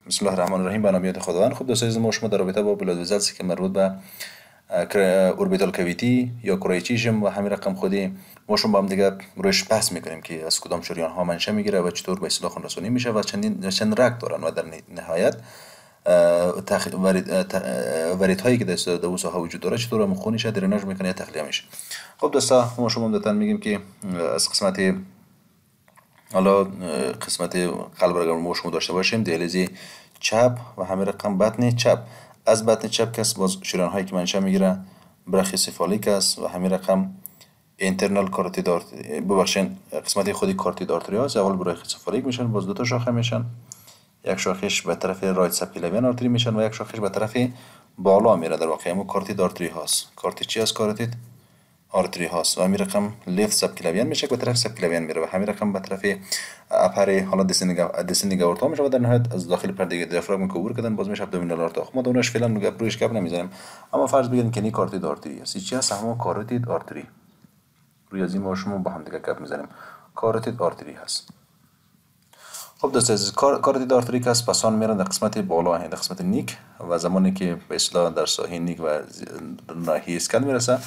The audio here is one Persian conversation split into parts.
بسم الله الرحمن الرحیم. به نام خداوند. خب دوستان عزیز، ما شما در رابطه با بلاد وزلسی که مربوط به اوربیتال کویتی یا کره چشم و همین رقم خودی ما شما با هم دیگه روش بحث میکنیم که از کدام شریان ها منشأ میگیره و چطور به اصطلاح خون رسانی میشه و چند رگ دارن و در نهایت ورید هایی که در اون ساحه وجود داره چطور هم خونش درناژ میکنه یا تخلیه میشه. خب دوستا ما شما عمدتاً میگیم که از قسمت حالا قسمت قلب را ما شما داشته باشیم دیالیز چپ و همین رقم بطن چپ. از بطن چپ که باز شریان هایی که منشأ میگیره برخیسفالیک است و همین رقم اینترنال کاروتید آرتری، ببخشید قسمت خودی کاروتید آرتری هست. اول برخیسفالیک میشن، باز دو تا شاخه میشن، یک شاخش به طرف رایت سبکلیوین آرتری میشن و یک شاخش به طرف بالا میره. در واقع همون کاروتید آرتری هست. کاروتید چی است؟ کاروتید آرتری هاست و همین رقم لیفت سبکلیوین میشه به طرف سبکلیوین میره و همین رقم به طرف اپر حالا دسندینگ اورتا میشه و در نهایت از داخل پرده دیافراگم عبور کردن باز میشه ابدومینال اورتا. خب ما دونش فعلا روش گپ نمیزنیم، اما فرض بگیریم که این کاروتید آرتری است. چی هست؟ همون کاروتید آرتری. روی از این ما شما با هم دیگه گپ میزنیم. کاروتید آرتری هست. خب دوست عزیز، کاروتید آرتری که است پسان میرن در قسمت بالا، در قسمت نیک، و زمانی که به اصطلاح در ساحه نیک و ناحیه اسکل میرسه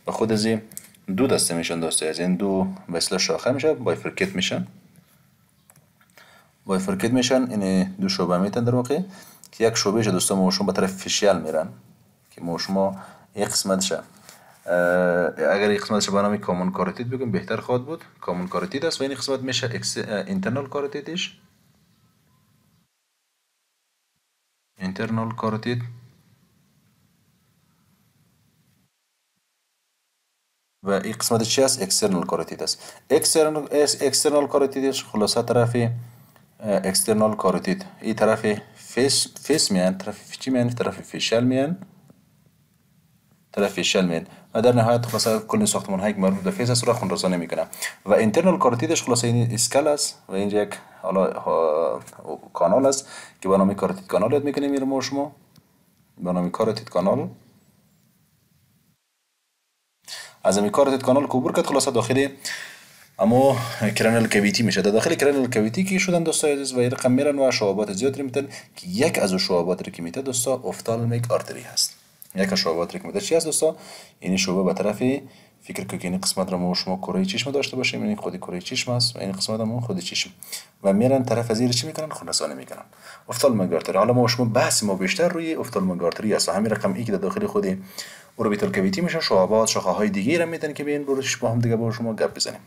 و خود از دو دسته میشن دوستی. از این دو به اصطلاح شاخه میشه، بایفرکیت میشن. این دو شعبه میتن در واقع که یک شعبهش دوستا موشون به طرف فیشیال میرن که موشما یک قسمتش اگر یک قسمتش به نام کامون کاروتید بگیم بهتر خواهد بود. کامون کاروتید است و این قسمت میشه اینترنال کاروتیدش، اینترنال کاروتید، و این قسمت چی است؟ اکسترنال کاروتید است. اکسترنال کاروتیدش خلاصه طرف اکسترنال کاروتید، این طرف فیس میان، طرف چی میان؟ طرف فیشل میان، و در نهایت خلاصه کل ساختمان هایی که مربوط به فیس است را خون رسانی میکنه. و اینترنال کاروتیدش خلاصه این اسکل است و اینجا یک حالا کانال است که به نام کاروتید کانال یاد میکنیم میره ما شما به نام کاروتید کانال. از این کاروتید کانال عبور کرد خلاصه داخل اما کرانل کویتی میشه. در داخل کرانل کویتی که شدن دوستای عزیز و این رقم میرن و شعبات زیاد میتن که یک از شعبات که میته دوستا افتالمیک آرتری هست. یک از شعبات که میته چی هست دوستا؟ این شعبه به طرف فکر که این قسمت رو ما شما کره چشم داشته باشیم، این خودی کره چشم است و این قسمت هم خودی چشم و میرن طرف زیر چی میکنن؟ خون رسانی میکنن. افتالمیک آرتری. حالا ما شما بحث ما بیشتر روی افتالمیک آرتری است و همین رقم ای که در داخل خودی اوربیتال کویتی میشه شعبات شاخه های دیگه را میتن که ببین روش با هم دیگه با شما گپ بزنیم.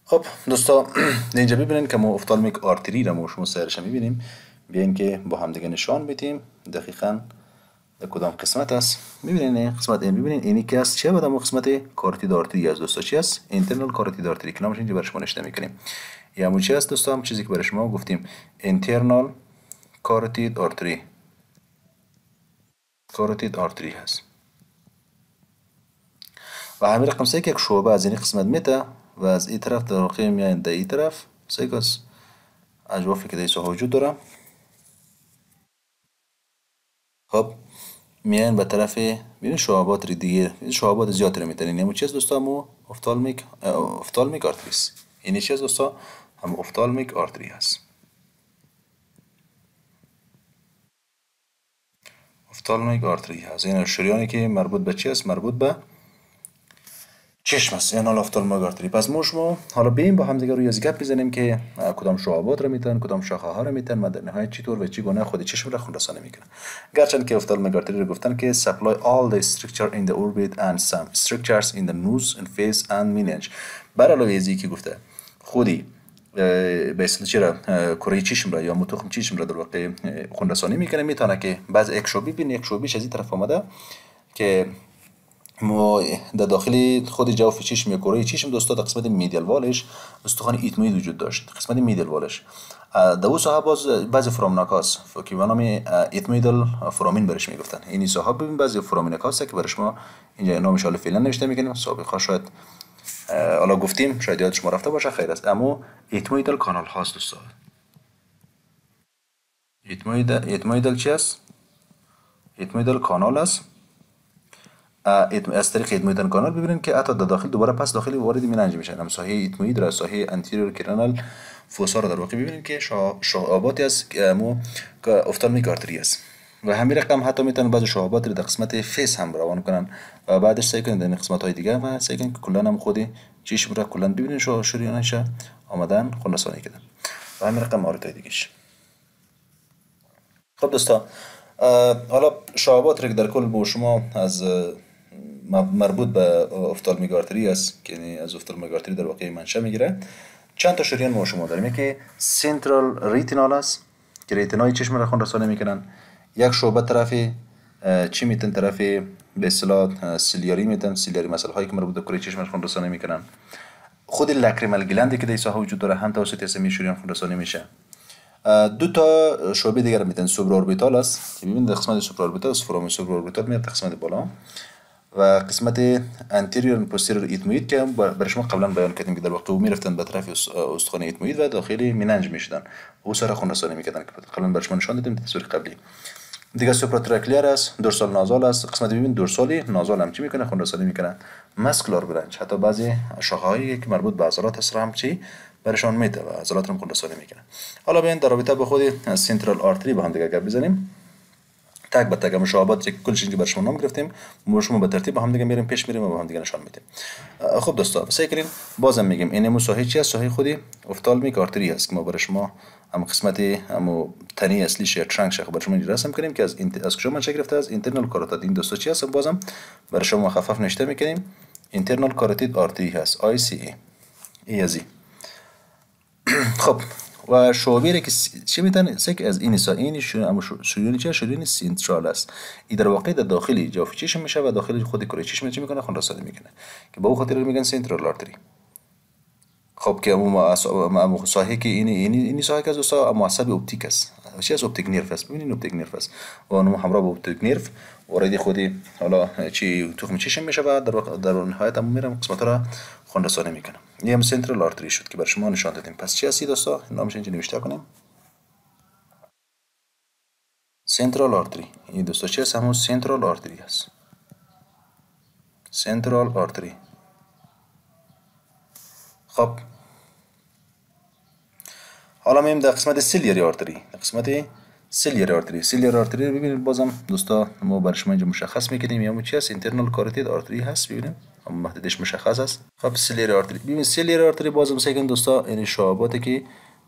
خب دوستا اینجا ببینین که ما افتالمیک آرتری را ما شما سرش میبینیم. بیاین که با هم دیگه نشان بدیم دقیقاً در کدام قسمت است. میبینین این قسمت این ببینین اینی که است چه بدم قسمت کاروتید آرتری است دوستا. چی است؟ اینترنال کاروتید آرتری که نامش اینجا برای شما نشته میکنیم. یا همون چی است دوستا؟ هم چیزی که برای شما گفتیم اینترنال کاروتید آرتری، کاروتید آرتری هست و همین رقم سه که یک شعبه از این قسمت میته و از این طرف در واقع میاین در این طرف سیکاس اجوافی که در این وجود داره. خب میاین به طرف ببین شعبات دیگه، شعبات زیاد رو میتونین. همون چیز دوستا مو افتالمیک آرتری است. این چیز دوستا هم افتالمیک آرتری هست. افتالمیک آرتری هست. این شریانی که مربوط به چی است؟ مربوط به چشم است. یعنی افتالمیک آرتری. پس ما شما حالا بیایم با هم دیگه روی از گپ بزنیم که کدام شعبات رو میتن، کدام شاخه ها رو میتن و در نهایت چطور و چی گونه خود چشم را خون رسانی میکنه. گرچند که افتالمیک آرتری رو گفتن که supply all the structure in the orbit and some structures in the nose and face and meninge. بر علاوه از اینکه گفته خودی به اصطلاح چرا کره چشم را یا متخم چشم را در واقع خون رسانی میکنه، میتونه که بعض یک شعبه بین یک شعبهش از این طرف آمده که ما در داخل خود جوف چشم یا کره چشم دوستا در قسمت میدیال والش استخوان ایتموید وجود داشت. قسمت میدیال والش در اون ساحه باز بعضی فرامناکاس که به نام ایتمویدال فرامین برش میگفتن. این ساحه ببین بعضی فرامیناکاس که برش ما اینجا نامش حالا فعلا نوشته میکنیم، سابقا شاید حالا گفتیم شاید یاد شما رفته باشه، خیر است. اما ایتمویدال کانال هاست دوستا. ایتمویدال چی است؟ ایتمویدال کانال است. از طریق ایتمویدال کانال ببینید که حتی در داخل دوباره پس داخل وارد میننج میشن. هم ساحه ایتموید را ساحه انتریور کرنال فوسا رو در واقع ببینیم که شعاباتی است که افتالمیک آرتری است و همین رقم حتی میتونن بعضی شعابات رو در قسمت فیس هم روان کنن و بعدش سعی کنید در قسمت های دیگه و سعی کنید که کلا هم خود چشم را کلا ببینید شریانش آمدن خون رسانی کردن و همین رقم مورد دیگهش. خب دوستا، حالا شعابات رو در کل با شما از مربوط به افتالمیک آرتری است که یعنی از افتالمیک آرتری در واقع منشأ میگیره. چند تا شریان ما شما داریم که سنترال ریتینال است که ریتینای چشم را خون رسانی میکنن. یک شعبه طرف چی میتن طرف به اصطلاح سیلیاری میتن، سیلیاری مسئله هایی که مربوط به کره چشم خون رسانی میکنن. خود لاکریمال گلندی که در ساحه وجود داره هم توسط اسمی شریان خون رسانی میشه. دو تا شعبه دیگر میتن سوبر اوربیتال است که ببینید در قسمت سوبر اوربیتال فرام سوبر اوربیتال میاد قسمت بالا و قسمت انتریور و پوستیرور ایتموید که برای شما قبلا بیان کردیم که در واقع میرفتن به طرف استخوان ایتموید و داخل میننج میشدن او سر خون رسانی میکردن که قبلا برای شما نشان دادیم تصویر قبلی. دیگه سوپراتراکلیر است، دورسال نازال است. قسمت ببین دورسالی نازال هم چی میکنه خون رسانی میکنه. مسکولار برانچ حتی بعضی شاخه‌هایی که مربوط به عضلات هست هم چی برشان میده و عضلات هم خون رسانی میکنه. حالا بیاین در رابطه با خود سنترال آرتری با هم دیگه گپ بزنیم. تک به تک مشابهات که کلش اینجا برای شما نام گرفتیم ما شما به ترتیب با هم دیگه میریم پیش میریم و با هم دیگه نشان میدیم. خب دوستا سعی کنیم بازم میگیم این ساحه چی است؟ ساحه خودی افتالمیک آرتری است که ما برای شما هم قسمت هم تنی اصلیش یا ترنک شخ برای شما رسم کنیم که از کجا منشأ گرفته از اینترنال کاروتید. این دوستا چی است؟ بازم برای شما مخفف نوشته میکنیم اینترنال کاروتید آرتری هست ICA ای از خب و شعبه که چی میتونه سک از این شریان چه شریان سنترال است. این در واقع در داخل جوف چشم میشه و داخل خود کره چشم چی میکنه خون رسانی میکنه که به او خاطر میگن سنترال آرتری. خب که اما ساحه که این ساحه که از اما عصب اپتیک است. چی از اپتیک نرف است؟ ببینید اپتیک نرف است و اون همراه با اپتیک نرف وارد خودی حالا چی تخم چشم میشه و در نهایت هم میرم قسمت را خون رسانی میکنه. این هم سنترال آرتری شد که بر شما نشان دادیم. پس چی هستی دوستا؟ نامش اینجا نوشته کنیم سنترال آرتری. این دوستا چی هست؟ همون سنترال آرتری هست. سنترال آرتری. خب حالا میریم در قسمت سیلیاری آرتری. قسمت سیلیاری آرتری. سیلیاری آرتری رو ببینید بازم دوستا ما برای شما اینجا مشخص میکنیم یا چی هست؟ اینترنال کاروتید آرتری هست. ببینید هم محدودش مشخص است. خب سیلیاری آرتری. ببینید سیلیاری آرتری بازم سیکن دوستا این شعباتی که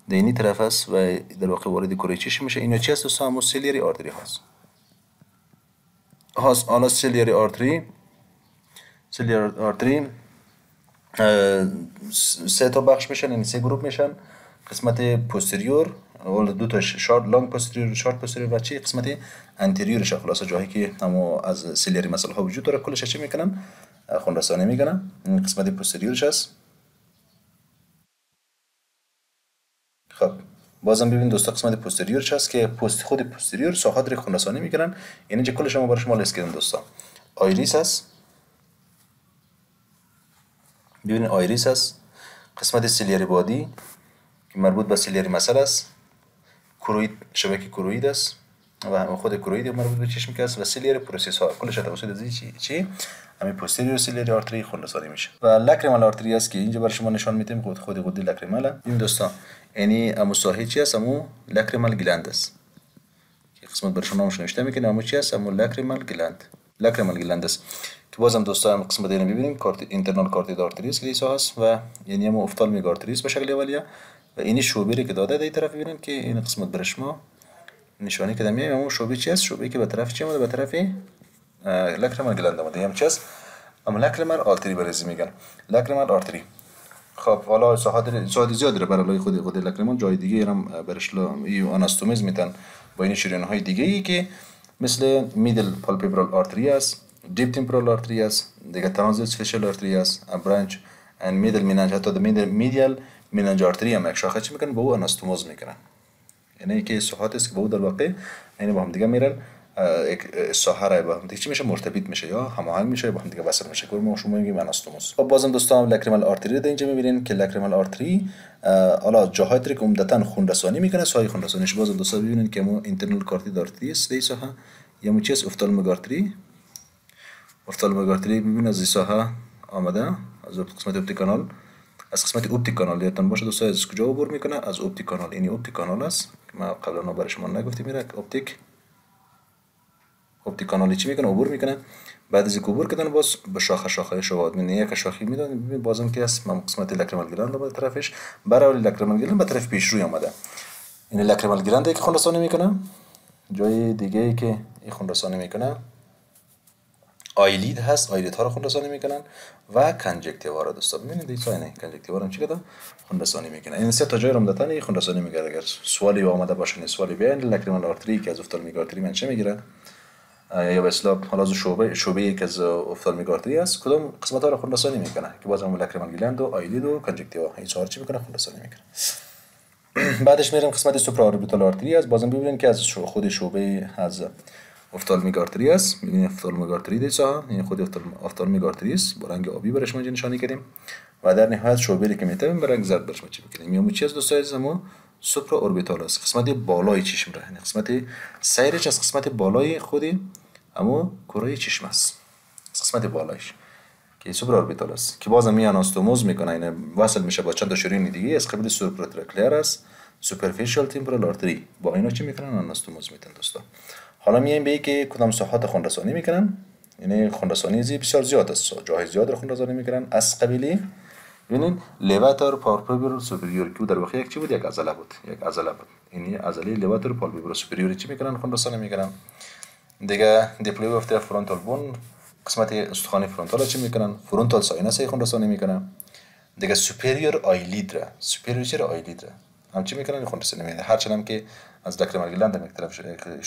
در این طرف است و در واقع وارد کره چشم میشه. اینا چی هست دوستا؟ همون سیلیاری آرتری هست. حالا سیلیاری آرتری سه تا بخش میشن یعنی سه گروه میشن. قسمت پوستریور اول دو تا شارت لانگ پوستریور شارت پوستریور و چی قسمت انتریورش خلاصه جایی که همو از سیلیاری مسئله ها وجود داره کلش چی میکنن خون رسانی میکنن. قسمت پوستریورش هست. خب بازم ببین دوستا قسمت پوستریورش هست که خود پوستریور ساحات رو خون رسانی میکنن. یعنی چه کلش ما برای شما لیست کردیم دوستا. آیریس هست. ببینید آیریس هست. قسمت سیلیاری بادی که مربوط به سیلیاری مسئله است. کروید شبکه کروید است و خود کروید مربوط به چشم است و سیلیاری پروسس ها کلش توسط از چی همین پوستریور سیلیاری آرتری خون رسانی میشه. و لاکریمال آرتری است که اینجا برای شما نشان میدیم خود لاکریمال. این دوستان یعنی امو ساحه چی است؟ امو لاکریمال گلند است که قسمت برای شما نامش نوشته میکنه. امو چی است؟ امو لاکریمال گلند است که بازم دوستان قسمت دیگه میبینیم اینترنال کاروتید آرتری است لیسا هست و یعنی امو افتالمیک آرتری است به شکل اولیه و این شعبه‌ای که داده در این طرف ببینید که این قسمت برای شما نشانی که میگم اون شعبه چی است؟ شعبه‌ای که به طرف چی اومده؟ به طرف لاکریمال گلند اومده. هم چی است؟ اما لاکریمال آرتری برای میگن لاکریمال آرتری. خب حالا ساحات زیاد داره برای خود لاکریمال. جای دیگه هم برش آناستومیز میتن با این شریان‌های دیگه‌ای که مثل میدل پالپبرال آرتری است، دیپ تمپورال آرتری است، دیگه ترانزیت فیشل آرتری است، برانچ ان میدل میننج حتی میدیال میننج آرتری هم یک شاخه چی میکنن با او آناستوموز میکنن. یعنی که ساحات است که با او در واقع یعنی با هم دیگه میرن یک ساحه را با هم دیگه چی میشه مرتبط میشه یا هماهنگ میشه با هم دیگه وصل میشه که ما شما میگیم آناستوموز. خب بازم دوستان لاکریمال آرتری رو اینجا میبینین که لاکریمال آرتری حالا جاهایی که عمدتاً خون رسانی میکنه ساحه خون رسانیش بازم دوستان ببینین که ما اینترنال کاروتید آرتری است دی ساحه یا مو چیز افتالمیک آرتری. افتالمیک آرتری ببین از این ساحه آمده از قسمت اپتیک کانال از قسمت اپتیک کانال یادتون باشه دوستان از کجا عبور میکنه؟ از اپتیک کانال. این اپتیک کانال است که ما قبلا برای شما نگفتیم. میره اپتیک کانال چی میکنه؟ عبور میکنه. بعد از اینکه عبور کردن باز به شاخه شواهد میاد. یک شاخه میاد بازم که است قسمت لاکریمال گلاند به طرفش، برای لاکریمال گلاند به طرف پیش روی آمده. این لاکریمال گلاند که خون رسانی میکنه. جای دیگه ای که این خون رسانی میکنه آیلید هست، آیلید ها رو خون رسانی میکنن و کنجکتیوا رو دوستا ببینید این ساینه کنجکتیوا رو چیکار خون رسانی میکنه. این سه تا جای رو مدتن خون رسانی میگیره. اگر سوالی اومده باشه نه سوالی بیاین لاکریمال آرتری که از افتالمیک آرتری منشه میگیره یا به اصطلاح حالا از شعبه که از افتالمیک آرتری است کدوم قسمت ها رو خون رسانی میکنه که بازم لاکریمال گلاند و آیلید و کنجکتیوا این چهار چی میکنه؟ خون رسانی میکنه. بعدش میریم قسمت سوپرا اوربیتال آرتری است. بازم ببینید که از خود شعبه از افتالمیک آرتری است. می‌بینید افتالمیک آرتری دیسا این خود افتالمیک آرتری است با رنگ آبی برش ما نشانی کردیم و در نهایت شعبه که میتونیم به رنگ زرد برش ما چی بکنیم. میام چی از دوستای عزیزم سوپرا اوربیتال است. قسمت بالای چشم را یعنی قسمت سیرش از قسمت بالای خودی اما کره چشم است. قسمت بالایش که سوپرا اوربیتال است که بازم میان آناستوموز میکنه این وصل میشه با چند تا شریان دیگه از قبیل سوپراتراکلر است سوپرفیشال تمپورال آرتری با اینا چی میکنن؟ آناستوموز میتن دوستا. حالا میایم به که کدام ساحات خون رسانی میکنن. یعنی خون رسانی بسیار زیاد است، جای زیاد رو خون رسانی میکنن از قبیل ببینید لیواتور پالپبرال سوپریور که در واقع یک چی بود؟ یک عضله بود. یعنی عضله لیواتور پالپبرال سوپریور چی میکنن؟ خون رسانی میکنن. دیگه دیپلوی افته فرونتال بون قسمت استخوان فرونتال چی میکنن؟ فرونتال ساینس خون رسانی میکنن. دیگه سوپریور آیلید را هم چی میکنن؟ خون رسانی میکنن. هرچند که از لاکریمال گلاند یک طرف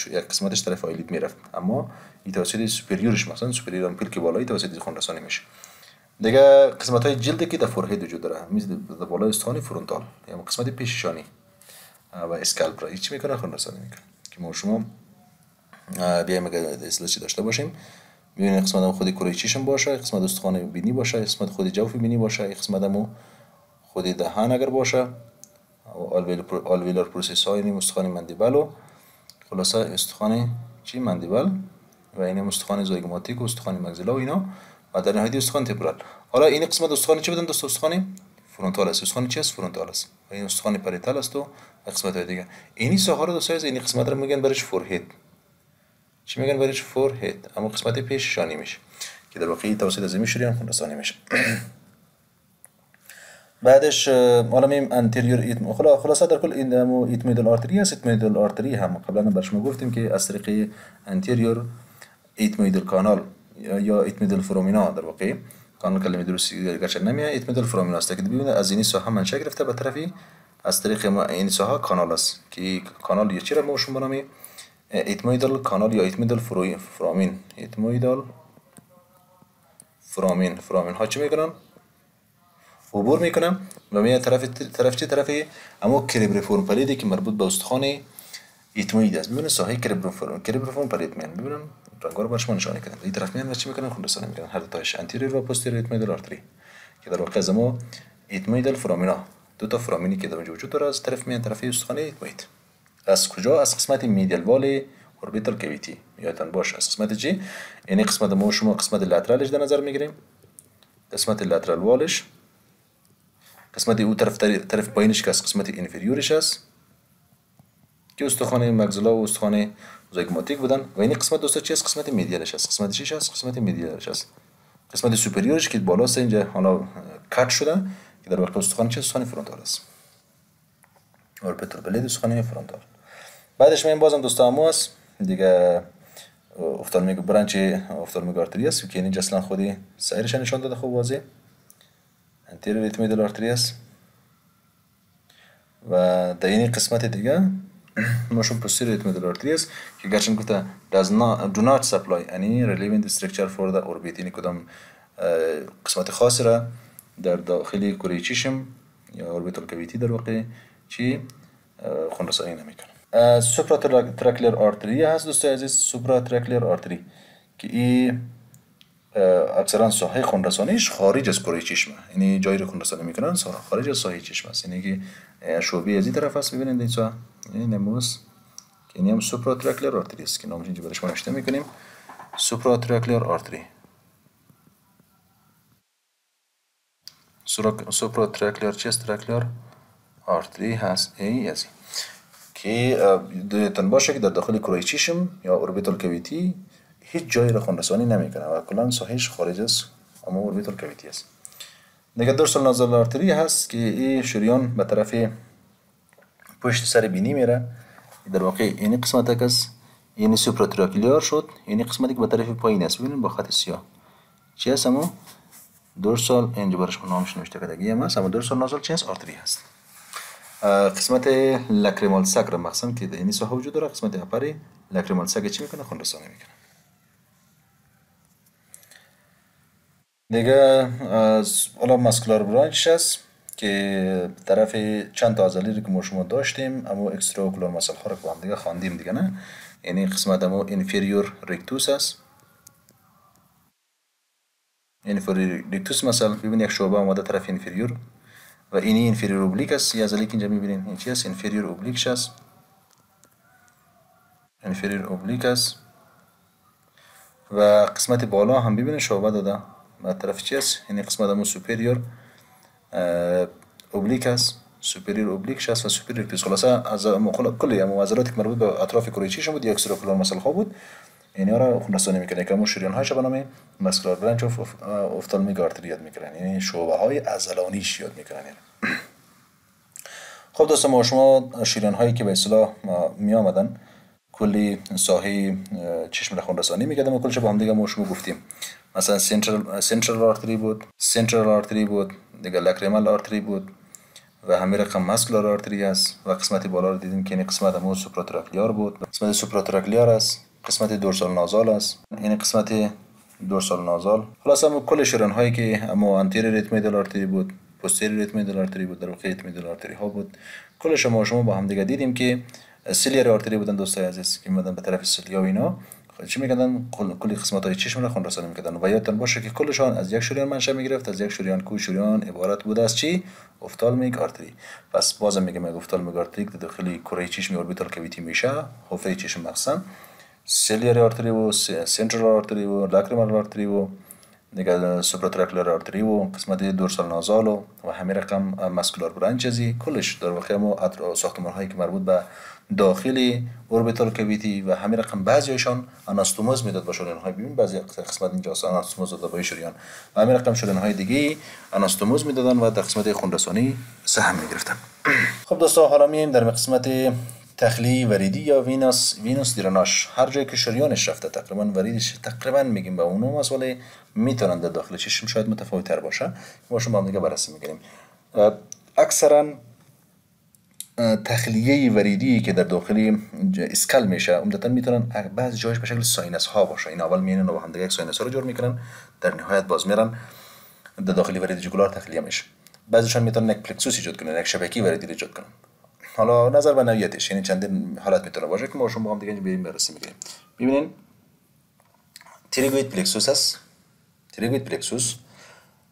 یک قسمتش طرف آیلید میرفت اما این توسط سوپریورش مثلا سوپریور امپیل که بالایی توسط خون رسانی میشه. دیگه قسمت های جلد که در فورهد وجود داره مثل در بالای استخوان فرونتال یا قسمت پیشانی و اسکالپ را چی میکنن؟ خون رسانی میکنن که ما شما بیایم اگر اصلاح چی داشته باشیم ببینید قسمت خود کره چشم باشه، قسمت استخوان بینی باشه، قسمت خود جوف بینی باشه، قسمت خود دهان اگر باشه آلویلر پروسس های این استخوان مندیبل و خلاصه استخوان چی مندیبل و این استخوان زایگوماتیک و استخوان مگزلا و اینا و در نهایت استخوان تمپورال. حالا این قسمت استخوان چی بدن دوست؟ استخوان فرونتال است. استخوان چی است؟ فرونتال است. و این استخوان پاریتال است و قسمت های دیگه. اینی ساحه رو دوستای این قسمت رو میگن برش فورهد. چی میگن برش؟ فورهد. اما قسمت پیشانی میشه که در واقع توسط زمین شریان خون رسانی میشه. بعدش حالا میم انتریور خلاصه در کل این ایتمیدال آرتری است. ایتمیدال آرتری هم قبلا بر شما گفتیم که از طریق انتریور ایتمیدال کانال یا ایتمیدال فرومینا در واقع کانال کلمه درستی گرچه نمیاد ایتمیدال فرومینا است که ببینید از این ساحه منشأ گرفته به طرفی از طریق این ساحه کانال است که کانال یه چی را ما شما نامی ایتمیدال کانال یا ایتمیدال فرامین ایتمیدال فرامین ها چی میکنن؟ عبور میکنم و میاد طرفی اما کریبریفورم پلیدی که مربوط به استخوان ایتموید است. ببینید ساحه کریبریفورم پلید میان ببینن رنگا رو برش نشون کردم. این طرف میان و چی میکنن؟ خون رسانی میکنن هر دو تاش انتریور و پوستیریور ایتمویدال آرتری که در واقع زما ایتمویدال فرامینا دو تا فرامینی که در اونجا وجود داره از طرف میان طرفی استخوان ایتموید. از کجا؟ از قسمت میدیال وال اوربیتال کاویتی. یادتون باشه از قسمت چی؟ یعنی قسمت ما شما قسمت لاترالش در نظر میگیریم. قسمت لاترال والش قسمت او طرف پایینش که از قسمت اینفریورش است که استخوان مگزلا و استخوان زایگوماتیک بودن و این قسمت دوستا چی است؟ قسمت میدیالش است. قسمت چیش است؟ قسمت میدیالش است. قسمت سوپریورش که بالاست اینجا حالا کات شده که در واقع استخوان چی است؟ استخوان فرونتال است. اوربیتال بلید استخوان فرونتال. بعدش میایم بازم دوستا همو است دیگه افتالمیک برانچ افتالمیک آرتری است که اینجا اصلا خودی سایرش نشون داده خوب واضح انتریور ایتمیدال آرتری است و در این قسمت دیگه ماشون posterior ایتمیدال آرتری است که گرچه گفته do not supply any relevant structure for the orbit یعنی کدام قسمت خاصی را در داخل کره چشم یا اوربیتال کاویتی در واقع چی خون رسانی نمیکنه. سوپراتراکلر آرتری هست دوستای عزیز. سوپراتراکلر آرتری که این اکثرا ساحه خون رسانیش خارج از کره چشم یعنی جایی رو خون رسانی میکنن خارج از ساحه چشم است یعنی که شعبه از این طرف است. ببینید این ساحه این نموس که این هم سوپراتراکلر آرتری است که نامش اینجا برش ما نوشته میکنیم سوپراتراکلر آرتری. سوپراتراکلیار چست تراکلیار آرتری هست ای از این که دویتون باشه که در داخل کره چشم یا اوربیتال کویتی هیچ جایی را خون رسانی نمیکنه و کلا ساحش خارج از اما اوربیتال کویتی است. دیگه دورسال نازال آرتری هست که این شریان به طرف پشت سر بینی میره. در واقع این قسمت است، این سوپراتراکلیار شد، این قسمتی که به طرف پایین است ببینید با خط سیاه چی هست؟ اما دورسال اینجا برش نامش نوشته کردگی هم هست، اما دورسال نازال چی هست؟ آرتری هست. قسمت لکریمال ساک را مخصوصا که در این ساحه وجود داره، قسمت اپری لکریمال ساک چی میکنه؟ خون رسانی میکنه. دیگه از حالا ماسکولار برانچ هست که طرف چند تا عضله که ما شما داشتیم اما اکسترا اوکولار مسل ها رو با هم دیگه خواندیم دیگه نه. یعنی قسمت اما انفیریور ریکتوس هست. انفیریور ریکتوس مثلا ببین یک شعبه اومده طرف انفیریور و اینی انفیریور اوبلیک است. یه عضله که اینجا میبینین این چی است؟ انفیریور اوبلیک است. انفیریور اوبلیک است و قسمت بالا هم ببینین شعبه داده به طرف چی است؟ یعنی قسمت اما سوپریور اوبلیک است، سوپریور اوبلیک است و سوپریور ریکتوس. خلاصه از کلی عضلاتی که مربوط به اطراف کره چشم بود یا اکستراکولار مسل ها بود اینا را خون رسانی میکنه که همون شریان هایش به نام ماسکولار برانچ اف افتالمیک آرتری یاد میکنن، یعنی شعبه های عضلانیش یاد میکنن. خب دوستان ما شما شریان هایی که به اصطلاح می آمدن کلی ساحه چشم را خون رسانی میکردن و کلش با هم دیگه ما شما گفتیم. مثلا سنترال آرتری بود، سنترال آرتری بود، دیگه لاکریمال آرتری بود و همین رقم ماسکولار آرتری است و قسمت بالا رو دیدیم که این قسمت همون سوپراتراکلیار بود. قسمت سوپراتراکلیار است، قسمت دورسال نازال است، این قسمت دورسال نازال. خلاص هم کل شریان هایی که اما انتیریور ریتمیدال آرتری بود، پوستیریور ریتمیدال آرتری بود، در واقع ریتمیدال آرتری ها بود. کل شما با هم دیگه دیدیم که سیلیر آرتری بودن دوستای عزیز که میمدن به طرف سیلیا و اینا چی میکردن؟ کلی قسمت های چشم را خون رسانی میکردن و یادتان باشه که کلشان از یک شریان منشأ میگرفت، از یک شریان کوی شریان عبارت بود از چی؟ افتالمیک آرتری. پس بازم میگم افتالمیک آرتری که داخل کره چشم اوربیتال کویتی میشه، حفره چشم مخصوصا سیلیر آرتری و سنترال آرتری و لاکریمال آرتری و دیگه سوپراتراکولار آرتری و قسمت دورسال نازال و همین رقم ماسکولار برانچ ازی کلش در واقع ما ساختمان هایی که مربوط به داخل اوربیتال کویتی و همین رقم بعضیشان آناستوموز میداد با شریان های ببین بعضی قسمت اینجا آناستوموز داده با شریان و همین رقم شریان های دیگه آناستوموز میدادن و در قسمت خون رسانی سهم میگرفتن. خب دوستا حالا میایم در قسمت تخلیه وریدی یا وینوس درناش. هر جایی که شریانش رفته تقریبا وریدش تقریبا میگیم به اونم است ولی میتونن در داخل چشم شاید متفاوت تر باشه. ما شما هم دیگه بررسی میکنیم. اکثرا تخلیه وریدی که در داخل اسکل میشه عمدتا میتونن بعضی جایش به شکل ساینس ها باشه. این اول میینن و با هم دیگه یک ساینس ها رو جور میکنن، در نهایت باز میرن در داخل ورید جگولار تخلیه میشه. بعضیشان میتونن یک پلکسوس ایجاد کنن، یک شبکه وریدی ایجاد کنن. حالا نظر به نوعیتش یعنی چندین حالت میتونه باشه که ما شما با هم دیگه بریم بررسی میکنیم. ببینین تریگوید پلکسوس است، تریگوید پلکسوس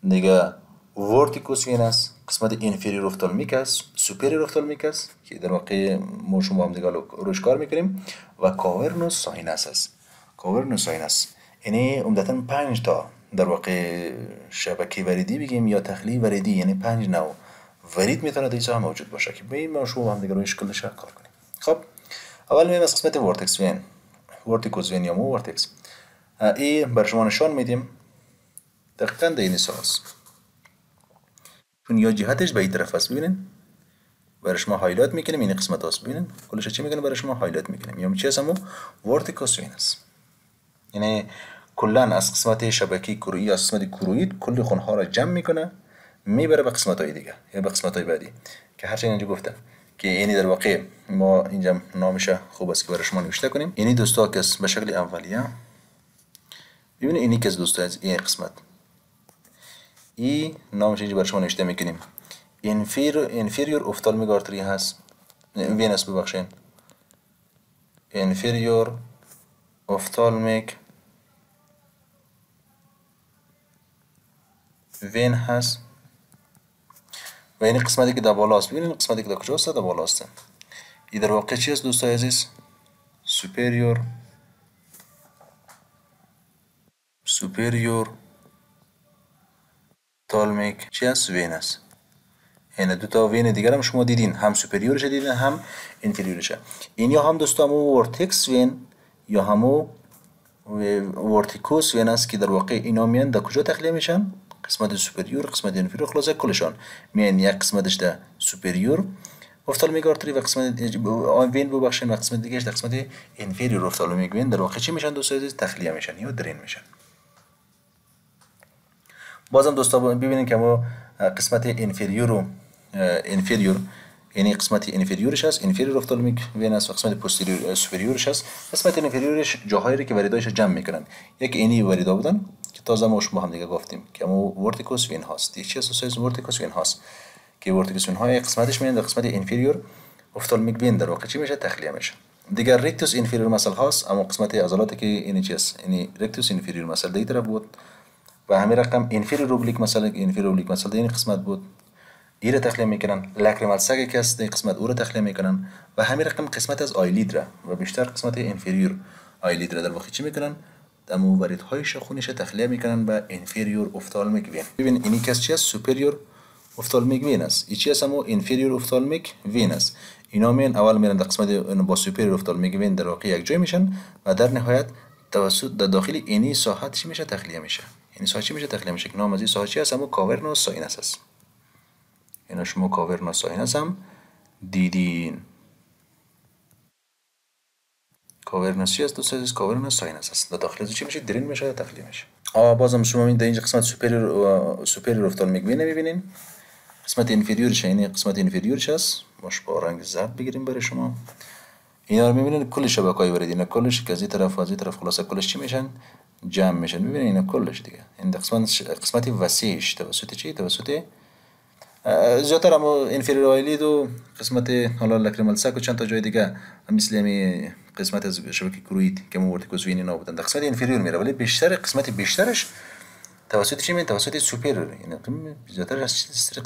دیگه ورتیکوس وینس قسمت انفیریور افتالمیک است، سوپریور افتالمیک است که در واقع ما شما هم دیگه روش کار میکنیم و کاورنوس ساینس است. کاورنوس ساینس یعنی عمدتا 5 تا در واقع شبکه وریدی بگیم یا تخلیه وریدی، یعنی 5 نوع ورید میتونه در اینجا موجود باشه که بریم ما شما هم دیگه روش کلش کار کنیم. خب اول میایم از قسمت ورتکس وین، ورتیکوس وین یا مو ورتکس. این بر شما نشان میدیم دقیقاً در این ساز چون یا جهتش به این طرف است. ببینین برای شما هایلایت میکنیم این قسمت هاست. ببینین کلش چی میکنه برای شما هایلایت میکنیم یا چی هستمو ورتیکوس وینس، یعنی کلا از قسمت شبکه کرویی از قسمت کرویید کلی خونها را جمع میکنه میبره به قسمت های دیگه یا به قسمت های بعدی که هرچند اینجا گفتم که یعنی در واقع ما اینجا نامش خوب است که برای شما نوشته کنیم. یعنی دوستا که به شکل اولیه ببینید اینی که دوستا از این قسمت ای نامش اینجا برای شما نوشته میکنیم inferior ophthalmic artery هست وینس ببخشین inferior ophthalmic وین هست و این قسمتی که در بالا است. ببینید قسمتی که در کجاست؟ در بالا است. این در واقع چی است دوستای عزیز؟ superior افتالمیک چی است؟ وین است. این دو تا وین دیگر هم شما دیدین، هم سوپریورش دیدین هم اینفریورش. این یا هم دوستان همو ورتکس وین یا همو ورتیکوس وین است که در واقع اینا میان در کجا تخلیه میشن؟ قسمت سوپریور، قسمت اینفریور، خلاصه کلشان میان یک قسمتش در سوپریور افتالمیک آرتری و قسمت وین ببخشین و قسمت دیگهش در قسمت اینفریور افتالمیک وین در واقع چی میشن دوستان عزیز؟ تخلیه میشن یا درین میشن. بازم دوستان ببینید که ما قسمت اینفریور یعنی قسمت اینفریورش هست، اینفریور افتالمیک وین است و قسمت پوستیریور سوپریورش هست. قسمت اینفریورش جاهایی که وریدایش جمع میکنن، یک اینی وریدا بودن که تازه ما شما هم دیگه گفتیم که ما ورتیکوس وین هست. یک چیز اساس ورتیکوس وین هست که ورتیکوس وین های قسمتش میاد در قسمت اینفریور افتالمیک وین در واقع چی میشه؟ تخلیه میشه. دیگر ریکتوس اینفریور مسل هست، اما قسمت عضلاتی که این چیز یعنی ریکتوس اینفریور مسل دی طرف بود و همین رقم اینفریور اوبلیک مسل این قسمت بود، ایره تخلیه میکنن. لاکریمال سگ که است این قسمت او را تخلیه میکنن و همین رقم قسمت از آیلید را و بیشتر قسمت اینفریور آیلید را در واقع چی میکنن؟ دمو وریدهای شاخونش تخلیه میکنن به اینفریور افتالمیک وین. ببین اینی کس چی است؟ سوپریور افتالمیک وین است. این چی است؟ همو اینفریور افتالمیک وین است. اینا میان اول میرن در قسمت با سوپریور افتالمیک وین در واقع یک جای میشن و در نهایت توسط در داخل اینی ساحت چی میشه؟ تخلیه میشه. این ساحت چی میشه؟ تخلیه میشه. نام از این ساحت چی است؟ همو کاورنوس ساینس است. اینا شما کاورنوس ساینس هم دیدین. کاورنوس چی است دوستان؟ کاورنوس ساینس است. در داخل چی میشه؟ درین میشه یا تخلیه میشه. بازم شما این در اینجا قسمت سوپریور افتالمیک وین میبینین. قسمت اینفریورش این قسمت اینفریورش است. باش با رنگ زرد بگیریم برای شما. اینا رو میبینین کل شبکه‌ای ورید، اینا کلش که از این طرف و از این طرف خلاصه کلش چی میشن؟ جمع میشن. میبینین اینا کلش دیگه. این قسمت وسیعش توسط چی؟ توسط زیادتر هم اینفریور آیلید و قسمت حالا لاکریمال ساک و چند تا جای دیگه مثل همین قسمت از شبکه کروید که مو ورتیکوس وین اینا بودن در قسمت اینفریور میره، ولی بیشتر قسمت بیشترش توسط چی میاد؟ توسط سوپریور. یعنی زیادتر از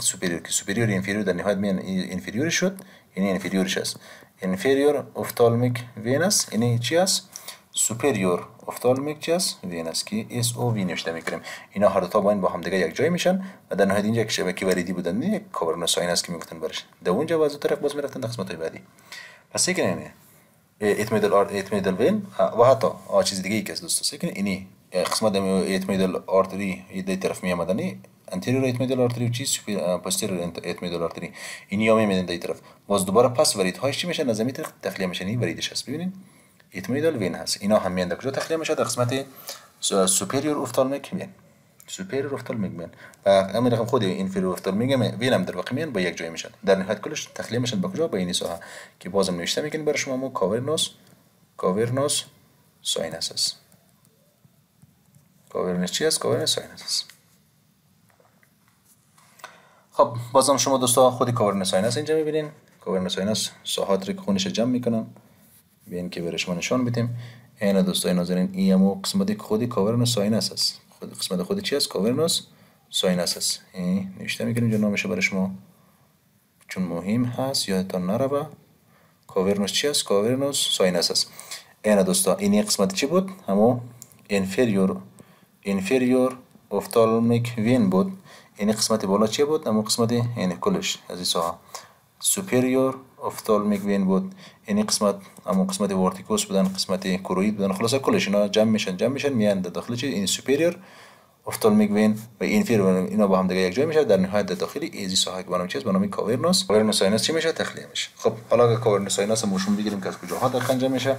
سوپریور که سوپریور اینفریور در نهایت میان اینفریور شد، یعنی اینفریورش است. اینفریور افتالمیک وین است. یعنی چی است؟ سوپریور افتالمیک چی است؟ وین است که اس او وی نوشته میکنیم. اینا هر دو تا با هم دیگه یک جای میشن و در نهایت اینجا یک شبکه وریدی بودن، یک کاورنوس ساینس که میگفتن برش در اونجا و از اون طرف باز میرفتن در قسمت های بعدی. پس یک نه اتمیدال وین و حتی چیز دیگه ای که دوست است اینی قسمت اتمیدال آرتری در طرف می آمدنی انتریور اتمیدال آرتری و چیز پوستیریور اتمیدال آرتری اینی هم میادن در طرف باز دوباره پس وریدهاش چی میشن؟ از همین طرف تخلیه میشن. این وریدش هست ببینید اتمیدال وین هست. اینا هم میان در کجا تخلیه میشه؟ در قسمت سوپریور افتالمیک وین. سوپریور افتالمیک وین و همین رقم خود اینفریور افتالمیک وین هم در واقع میان با یک جای میشن. در نهایت کلش تخلیه میشن به کجا؟ به این ساحه که بازم نوشته میکنیم برای شما مو کاورنوس ساینس است. کاورنوس چی است؟ کاورنوس ساینس است. خب بازم شما دوستا خودی کاورنوس ساینس اینجا میبینین. کاورنوس ساینس ساحات رو که خونش جمع میکنن. بیاین که برای شما نشان بدیم. اینا دوستای ناظرین این همو قسمت خودی کاورنوس ساینس است. قسمت خودی چی است؟ کاورنوس ساینس است. این نوشته میکنیم اینجا نامش برای شما چون مهم هست یادتان نره. کاورنوس چی است؟ کاورنوس ساینس است. اینا دوستا این قسمت چی بود؟ همو اینفریور افتالمیک وین بود. این قسمت بالا چی بود؟ همو قسمت این کلش از این ساحه سوپریور افتالمیک وین بود. این قسمت همون قسمت ورتیکوس بودن، قسمت کروید بودن، خلاصه کلش اینا جمع میشن میان در داخل چی؟ این سوپریور افتالمیک وین و اینفریور اینا با هم دیگه یک جای میشه. در نهایت در داخل ایزی ساحه که بنام چیز به نام کاورنوس ساینس چی میشه؟ تخلیه میشه. خب حالا که کاورنوس ساینس موشون بگیریم که از کجاها در انجام میشه.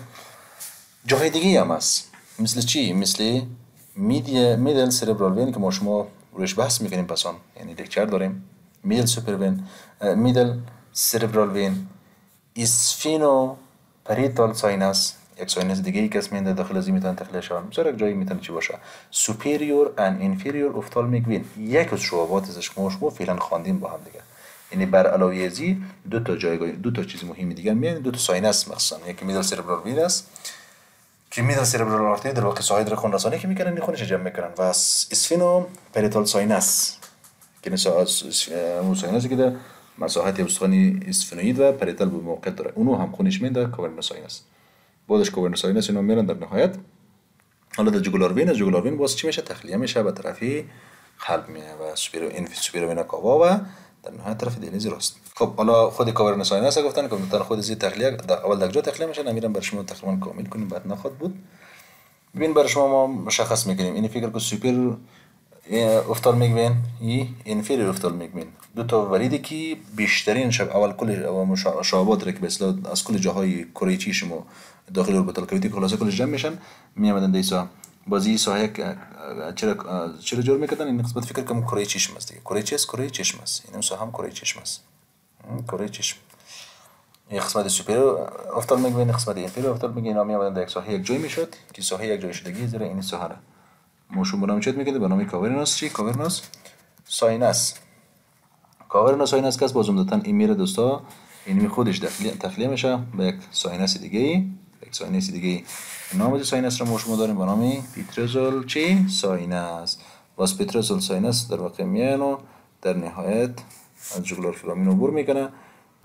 جاهای دیگه هم هست مثل چی؟ مثل میدل سربرال وین که ما شما روش بحث میکنیم پسان، یعنی لکچر داریم. میدل سوپر وین، میدل سربرال وین، اسفینو پریتال ساینس یک ساینس دیگه ای که اسم میاد داخل از میتونه تخلیه شون. مثلا یک جایی میتونه چی باشه؟ سوپریور اند اینفریور افتالمیک وین. یک از شعبات ازش ما فعلا خواندیم با هم دیگه. یعنی بر علاوه از دو تا جایگاه دو تا چیز مهم دیگه میاد، دو تا ساینس مخصوصا یکی میدل سربرال وین است که میدل سربرال آرتری در واقع ساحه خون رسانی که میکنن این خونش جمع میکنن و اسفینو پریتال ساینس که مثلا ساینسی که در مساحت استخوانی اسفینوئید و پریتال به موقع داره اونو هم خونش میده کاورنوس ساینس. بعدش کاورنوس ساینس اینا میرن در نهایت حالا در جوگولار وین. از جوگولار وین باز چی میشه؟ تخلیه میشه به طرفی قلب میه و سوپر وینا کاوا و در نهایت طرف دهلیز راست. خب حالا خود کاورن ساینس گفتن که مثلا خود زی تخلیه اول در جا تخلیه میشه، نمیرم برای شما تقریبا کامل کنیم بعد نخواد بود. ببین برای شما ما مشخص میکنیم این فکر که سوپر افتالمیک وین ای انفیریر افتالمیک وین دو تا وریدی که بیشترین شب اول کل شعبات را که به اصطلاح از کل جاهای کره چشم و داخل اوربیتال کاویتی خلاصه کلش جمع میشن میامدن دیسا بازی ساحه چرا جور میکردن این قسمت فکر کنم کره چشم است دیگه. کره چیست؟ کره چشم است. این ساحه هم کره چشم است. کره چشم این قسمت سوپر افتالمیک وین قسمت انفیریر افتالمیک اینا میامدن در یک ساحه یک جای میشد که ساحه یک جای شدگی زیر این ساحه را موشون بنام چت میکنه به نام کاورناس. چی کاورناس ساینس. کاورناس ساینس که باز عمدتاً این میره دوستا این خودش تخلیه میشه به یک ساینس دیگه نام ساینس رو ما شما داریم به نام پیترزول چی ساینس. باز پیترزول ساینس در واقع میان و در نهایت از جوگولار فرامین عبور میکنه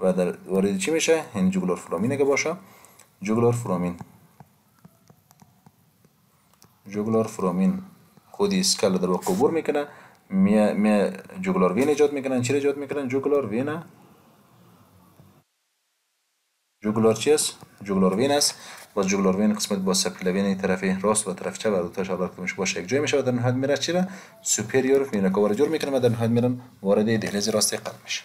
و در وارد چی میشه این جوگولار فرامینه که باشه جوگولار فرامین خودی اسکال در واقع عبور میکنه می جوگولار وین ایجاد میکنن. چی ایجاد میکنن؟ جوگولار وین. جوگولار چی است؟ جوگولار وین است. باز جوگولار وین قسمت با سپیلا وین طرف راست و طرف چپ و دو تا شابلار کدومش باشه یک جای میشه و در نهایت میره چی را سوپریور وین کاور جور میکنه و در نهایت میرن وارد دهلیز راست قلب میشه.